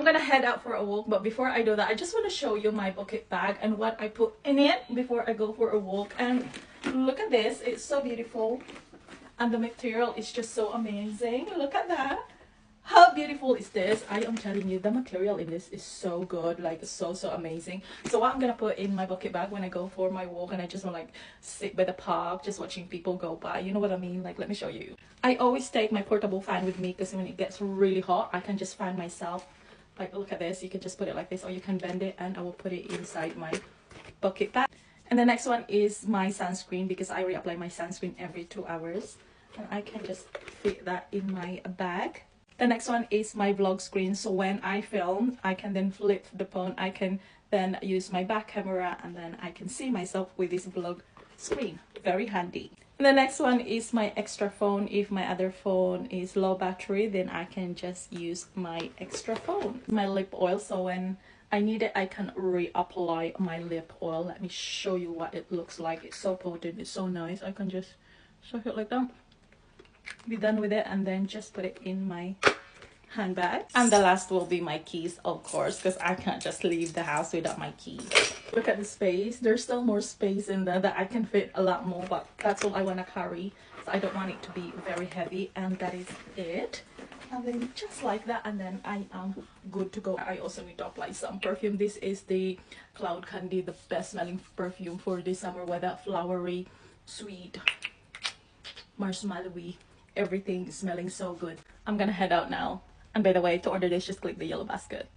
I'm gonna head out for a walk, but before I do that, I just want to show you my bucket bag and what I put in it before I go for a walk. And look at this, it's so beautiful, and the material is just so amazing. Look at that. How beautiful is this? I am telling you, the material in this is so good, like so amazing. So what I'm gonna put in my bucket bag when I go for my walk and I just want to like sit by the park just watching people go by, you know what I mean? Like, let me show you. I always take my portable fan with me because when it gets really hot I can just fan myself. Like, look at this, you can just put it like this, or you can bend it, and I will put it inside my bucket bag. And the next one is my sunscreen, because I reapply my sunscreen every 2 hours, and I can just fit that in my bag. The next one is my vlog screen, so when I film I can then flip the phone, I can then use my back camera, and then I can see myself with this vlog screen. Very handy. And the next one is my extra phone. If my other phone is low battery, then I can just use my extra phone. My lip oil, so when I need it I can reapply my lip oil. Let me show you what it looks like. It's so potent, it's so nice. I can just shake it like that, be done with it, and then just put it in my handbag. And the last will be my keys, of course, because I can't just leave the house without my keys. Look at the space. There's still more space in there that I can fit a lot more, but that's all I want to carry, so I don't want it to be very heavy. And that is it. And then just like that, and then I am good to go. I also need to apply some perfume. This is the Cloud Candy, the best smelling perfume for this summer weather. Flowery, sweet, marshmallowy, everything is smelling so good. I'm gonna head out now. And by the way, to order this, just click the yellow basket.